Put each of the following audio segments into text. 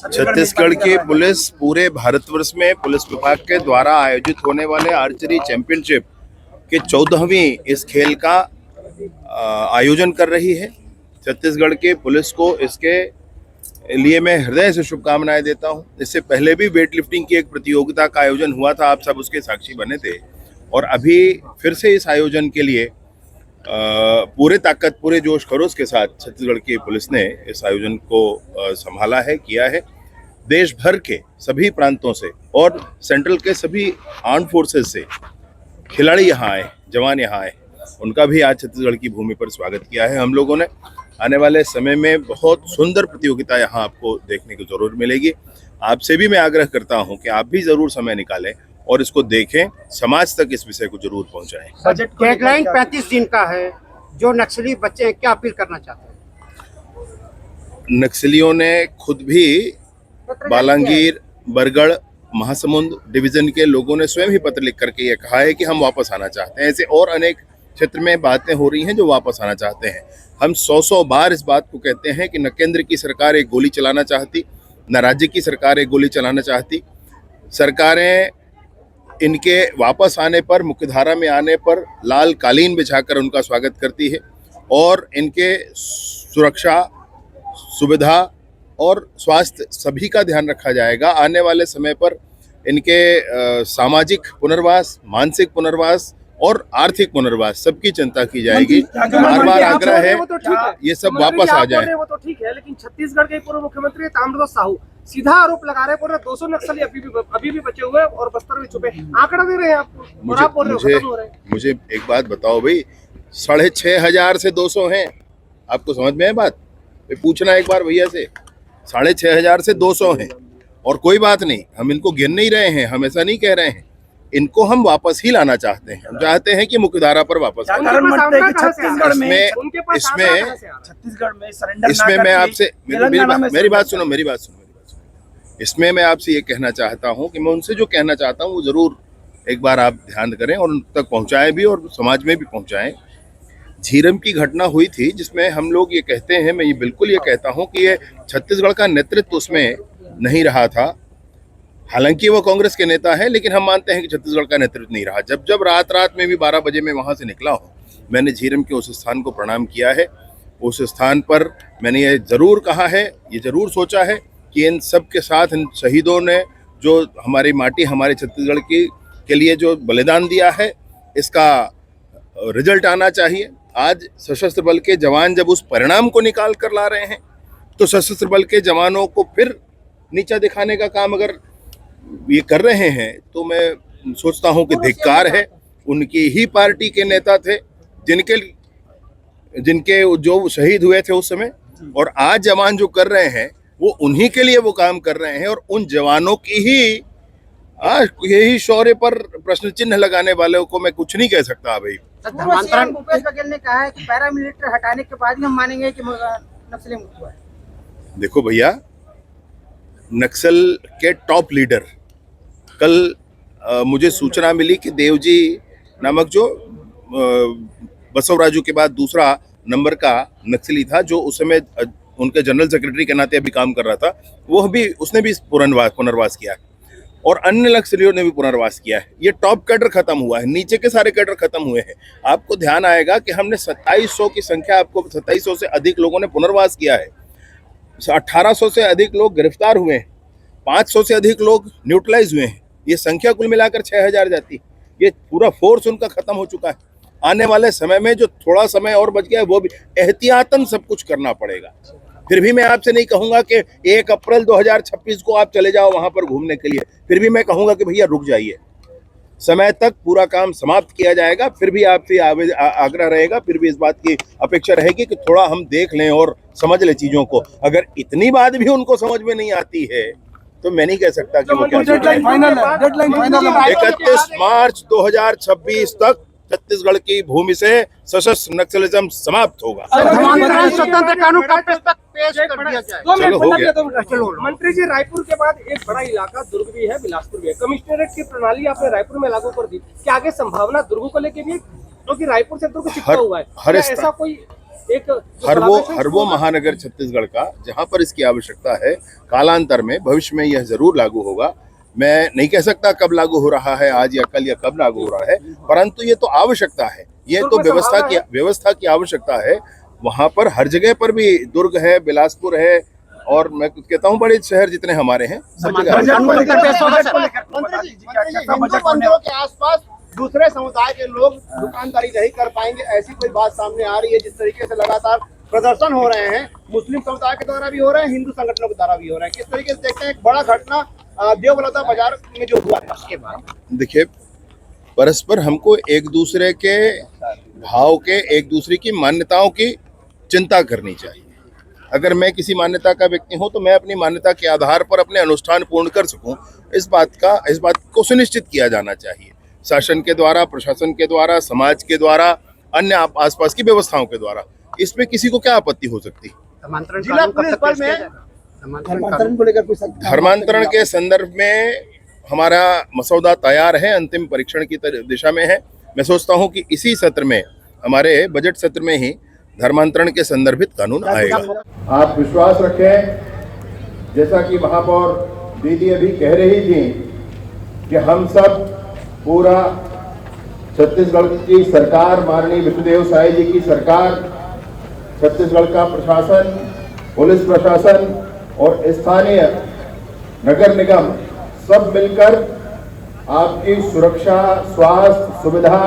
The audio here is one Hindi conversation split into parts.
छत्तीसगढ़ की पुलिस पूरे भारतवर्ष में पुलिस विभाग के द्वारा आयोजित होने वाले आर्चरी चैंपियनशिप के 14वीं इस खेल का आयोजन कर रही है। छत्तीसगढ़ की पुलिस को इसके लिए मैं हृदय से शुभकामनाएं देता हूं। इससे पहले भी वेट लिफ्टिंग की एक प्रतियोगिता का आयोजन हुआ था, आप सब उसके साक्षी बने थे, और अभी फिर से इस आयोजन के लिए पूरे ताकत पूरे जोश खरोश के साथ छत्तीसगढ़ की पुलिस ने इस आयोजन को संभाला है, किया है। देश भर के सभी प्रांतों से और सेंट्रल के सभी आर्म्ड फोर्सेस से खिलाड़ी यहाँ आए, जवान यहाँ आए, उनका भी आज छत्तीसगढ़ की भूमि पर स्वागत किया है हम लोगों ने। आने वाले समय में बहुत सुंदर प्रतियोगिता यहाँ आपको देखने को जरूर मिलेगी। आपसे भी मैं आग्रह करता हूँ कि आप भी जरूर समय निकालें और इसको देखें, समाज तक इस विषय को जरूर पहुंचाएं। बजट डेडलाइन 35 दिन का है, जो नक्सली बच्चे हैं क्या अपील करना चाहते हैं? नक्सलियों ने खुद भी बालांगीर, बरगढ़, महासमुंद डिवीजन के लोगों ने स्वयं ही पत्र लिख करके ये कहा है कि हम वापस आना चाहते हैं। ऐसे और अनेक क्षेत्र में बातें हो रही हैं जो वापस आना चाहते हैं। हम 100 बार इस बात को कहते हैं कि न केंद्र की सरकार एक गोली चलाना चाहती, न राज्य की सरकार एक गोली चलाना चाहती। सरकारें इनके वापस आने पर, मुख्यधारा में आने पर लाल कालीन बिछाकर उनका स्वागत करती है और इनके सुरक्षा, सुविधा और स्वास्थ्य सभी का ध्यान रखा जाएगा। आने वाले समय पर इनके सामाजिक पुनर्वास, मानसिक पुनर्वास और आर्थिक पुनर्वास सबकी चिंता की जाएगी। बार बार आग्रह है ये सब वापस आ जाए। वो तो ठीक है, लेकिन छत्तीसगढ़ के पूर्व मुख्यमंत्री ताम्रध्वज साहू सीधा आरोप लगा रहे, बोल रहे 200 नक्सली अभी भी बचे हुए और बस्तर में छुपे। आंकड़ा दे रहे हैं आपको। मुझे एक बात बताओ भाई, 6,500 से 200 हैं, आपको समझ में है बात? पूछना एक बार भैया से। 6,500 से 200 हैं और कोई बात नहीं, हम इनको गिन नहीं रहे हैं, हम ऐसा नहीं कह रहे हैं। इनको हम वापस ही लाना चाहते हैं। हम चाहते हैं कि मुख्यधारा पर वापस आए। इसमें मैं आपसे मेरी बात सुनो। इसमें मैं आपसे ये कहना चाहता हूँ कि मैं उनसे जो कहना चाहता हूँ वो जरूर एक बार आप ध्यान करें और उन तक पहुँचाएं भी और समाज में भी पहुँचाएं। झीरम की घटना हुई थी जिसमें हम लोग ये कहते हैं, मैं ये बिल्कुल ये कहता हूँ कि ये छत्तीसगढ़ का नेतृत्व उसमें नहीं रहा था। हालांकि वो कांग्रेस के नेता है, लेकिन हम मानते हैं कि छत्तीसगढ़ का नेतृत्व नहीं रहा। जब रात में भी 12 बजे मैं वहाँ से निकला हूँ, मैंने झीरम के उस स्थान को प्रणाम किया है। उस स्थान पर मैंने ये ज़रूर कहा है, ये ज़रूर सोचा है कि इन सब के साथ इन शहीदों ने जो हमारी माटी, हमारे छत्तीसगढ़ की के लिए जो बलिदान दिया है, इसका रिजल्ट आना चाहिए। आज सशस्त्र बल के जवान जब उस परिणाम को निकाल कर ला रहे हैं, तो सशस्त्र बल के जवानों को फिर नीचा दिखाने का काम अगर ये कर रहे हैं तो मैं सोचता हूं कि धिक्कार है। उनकी ही पार्टी के नेता थे जिनके जो शहीद हुए थे उस समय, और आज जवान जो कर रहे हैं वो उन्हीं के लिए वो काम कर रहे हैं, और उन जवानों की ही यही शौर्य पर प्रश्न चिन्ह लगाने वालों को मैं कुछ नहीं कह सकता भाई। भूपेश बघेल ने कहा है कि पैरामिलिट्री हटाने के बाद ही हम मानेंगे कि नक्सली मुक्त हुआ है। देखो भैया, नक्सल के टॉप लीडर, कल मुझे सूचना मिली कि देवजी नामक जो बसवराजू के बाद दूसरा नंबर का नक्सली था, जो उस समय उनके जनरल सेक्रेटरी के नाते अभी काम कर रहा था, उसने भी पुनर्वास किया है और अन्य नक्सलियों ने भी पुनर्वास किया है। ये टॉप कैडर खत्म हुआ है, नीचे के सारे कैडर खत्म हुए हैं। आपको ध्यान आएगा कि हमने 2700 की संख्या, आपको 2700 से अधिक लोगों ने पुनर्वास किया है, 1800 से अधिक लोग गिरफ्तार हुए हैं, 500 से अधिक लोग न्यूट्रलाइज हुए हैं। ये संख्या कुल मिलाकर 6,000 जाती। ये पूरा फोर्स उनका खत्म हो चुका है। आने वाले समय में जो थोड़ा समय और बच गया है, वो भी एहतियातन सब कुछ करना पड़ेगा। फिर भी मैं आपसे नहीं कहूंगा कि 1 अप्रैल 2026 को आप चले जाओ वहां पर घूमने के लिए। फिर भी मैं कहूंगा कि भैया रुक जाइए, समय तक पूरा काम समाप्त किया जाएगा। फिर भी आपसे आग्रह रहेगा, फिर भी इस बात की अपेक्षा रहेगी कि थोड़ा हम देख लें और समझ लें चीजों को। अगर इतनी बात भी उनको समझ में नहीं आती है तो मैं नहीं कह सकता कि वो क्या। 31 मार्च 2026 तक छत्तीसगढ़ की भूमि से सशस्त्र नक्सलिज्म समाप्त होगा। स्वतंत्र कानून का पुस्तक पेश कर दिया जाए। चलो हो गया। मंत्री जी, रायपुर के बाद एक बड़ा इलाका दुर्ग भी है, बिलासपुर भी है। कमिश्नरेट की प्रणाली आपने रायपुर में लागू कर दी, क्या आगे संभावना दुर्ग को लेके भी, क्योंकि रायपुर से दुर्ग चिपका हुआ है, ऐसा कोई एक हर वो महानगर छत्तीसगढ़ का जहां पर इसकी आवश्यकता है, कालांतर में भविष्य में यह जरूर लागू होगा। मैं नहीं कह सकता कब लागू हो रहा है, आज या कल या कब लागू हो रहा है, परंतु ये तो आवश्यकता है, ये तो व्यवस्था की आवश्यकता है। वहां पर हर जगह पर भी दुर्ग है, बिलासपुर है, और मैं कहता हूँ बड़े शहर जितने हमारे हैं सब जगह मंदिरों के आसपास दूसरे समुदाय के लोग दुकानदारी नहीं कर पाएंगे, ऐसी कोई बात सामने आ रही है। जिस तरीके से लगातार प्रदर्शन हो रहे हैं, मुस्लिम समुदाय के द्वारा भी हो रहे हैं, हिंदू संगठनों के द्वारा भी हो रहे हैं, किस तरीके से देखते हैं? एक बड़ा घटना देवबलौदा बाजार में जो हुआ है उसके बाद देखिए, परस्पर हमको एक दूसरे के भाव के, एक दूसरे की मान्यताओं की चिंता करनी चाहिए। अगर मैं किसी मान्यता का व्यक्ति हूं तो मैं अपनी मान्यता के आधार पर अपने अनुष्ठान पूर्ण कर सकूं, इस बात को सुनिश्चित किया जाना चाहिए, शासन के द्वारा, प्रशासन के द्वारा, समाज के द्वारा, अन्य आसपास की व्यवस्थाओं के द्वारा। इसमें किसी को क्या आपत्ति हो सकती है? जिला पुलिस बल में धर्मांतरण के संदर्भ में हमारा मसौदा तैयार है, अंतिम परीक्षण की दिशा में है। मैं सोचता हूं कि इसी सत्र में, हमारे बजट सत्र में ही धर्मांतरण के संदर्भित कानून आएगा। आप विश्वास रखें, जैसा कि महापौर दीदी अभी कह रही थी कि हम सब पूरा छत्तीसगढ़ की सरकार, माननीय विष्णुदेव साय जी की सरकार, छत्तीसगढ़ का प्रशासन, पुलिस प्रशासन और स्थानीय नगर निगम सब मिलकर आपकी सुरक्षा, स्वास्थ्य, सुविधा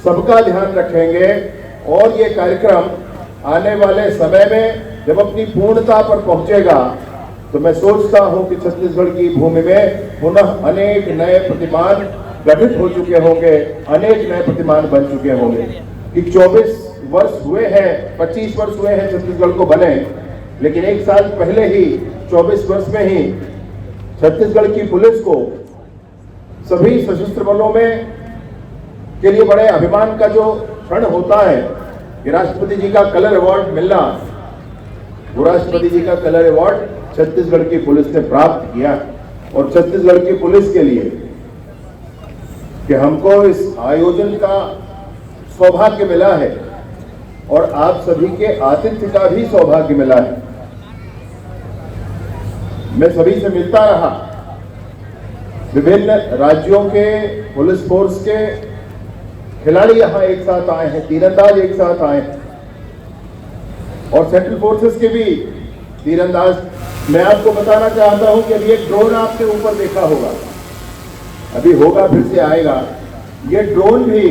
सबका ध्यान रखेंगे। और ये कार्यक्रम आने वाले समय में जब अपनी पूर्णता पर पहुंचेगा तो मैं सोचता हूं कि छत्तीसगढ़ की भूमि में पुनः अनेक नए प्रतिमान गठित हो चुके होंगे, अनेक नए प्रतिमान बन चुके होंगे। कि 24 वर्ष हुए हैं, 25 वर्ष हुए हैं छत्तीसगढ़ को बने, लेकिन एक साल पहले ही 24 वर्ष में ही छत्तीसगढ़ की पुलिस को सभी सशस्त्र बलों में के लिए बड़े अभिमान का जो क्षण होता है कि राष्ट्रपति जी का कलर अवार्ड मिलना, वो राष्ट्रपति जी का कलर अवार्ड छत्तीसगढ़ की पुलिस ने प्राप्त किया। और छत्तीसगढ़ की पुलिस के लिए कि हमको इस आयोजन का सौभाग्य मिला है और आप सभी के आतिथ्य का भी सौभाग्य मिला है। मैं सभी से मिलता रहा, विभिन्न राज्यों के पुलिस फोर्स के खिलाड़ी यहाँ एक साथ आए हैं, तीरंदाज एक साथ आए हैं, और सेंट्रल फोर्सेस के भी तीरंदाज। मैं आपको बताना चाहता हूं कि अभी एक ड्रोन आपके ऊपर देखा होगा, अभी होगा, फिर से आएगा। ये ड्रोन भी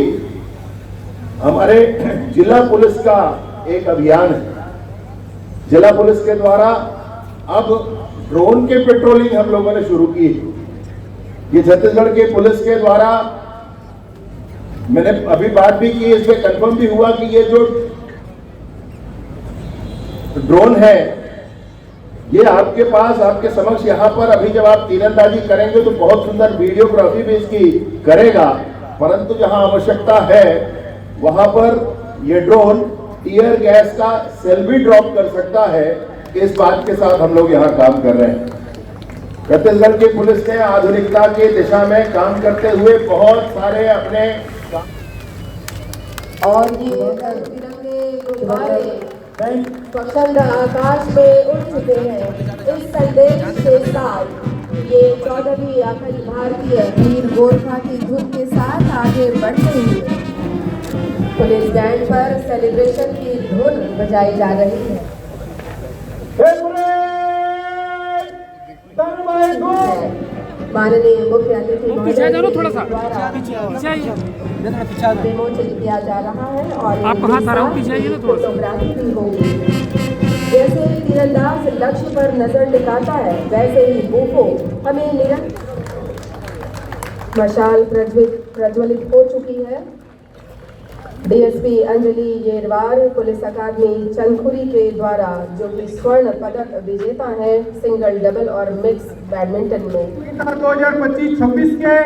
हमारे जिला पुलिस का एक अभियान है। जिला पुलिस के द्वारा अब ड्रोन के पेट्रोलिंग हम लोगों ने शुरू की है। ये छत्तीसगढ़ के पुलिस के द्वारा, मैंने अभी बात भी की, इसमें कंफर्म भी हुआ कि ये जो ड्रोन है ये आपके पास, आपके समक्ष यहाँ पर अभी जब आप तीरंदाजी करेंगे तो बहुत सुंदर वीडियोग्राफी भी इसकी करेगा, परंतु जहां आवश्यकता है वहां पर ये ड्रोन टीयर गैस का सेल भी ड्रॉप कर सकता है। इस बात के साथ हम लोग यहाँ काम कर रहे हैं। छत्तीसगढ़ की पुलिस ने आधुनिकता की दिशा में काम करते हुए बहुत सारे अपने और ये तिरंगे गुब्बारे स्वच्छंद आकाश में उड़ चुके हैं। इस संदेश के साथ ये 14वीं अखिल भारतीय वीर गोरखा की धुन के साथ आगे बढ़ते हुए पुलिस बैंड पर सेलिब्रेशन की धुन बजाई जा रही है। माननीय मुख्य अतिथि विमोचन किया जा रहा है और फोटोग्राफी भी होगी। जैसे तीरंदाज लक्ष्य पर नजर टिकाता है, वैसे ही बूफो हमें निरंतर मशाल प्रज्वलित हो चुकी है। डीएसपी अंजलि येरवार पुलिस अकादमी चंदखुरी के द्वारा, जो कि स्वर्ण पदक विजेता है सिंगल, डबल और मिक्स बैडमिंटन में 2025-26 के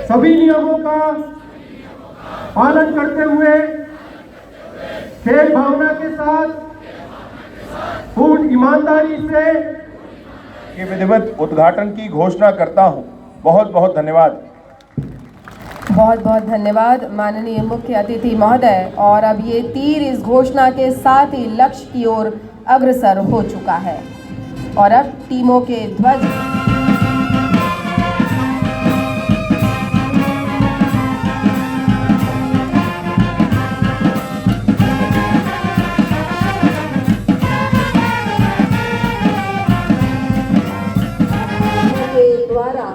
सभी नियमों का पालन करते हुए खेल भावना के साथ पूर्ण ईमानदारी से के विधिवत उद्घाटन की घोषणा करता हूं। बहुत बहुत धन्यवाद। बहुत बहुत धन्यवाद माननीय मुख्य अतिथि महोदय। और अब ये तीर इस घोषणा के साथ ही लक्ष्य की ओर अग्रसर हो चुका है और अब टीमों के ध्वज के द्वारा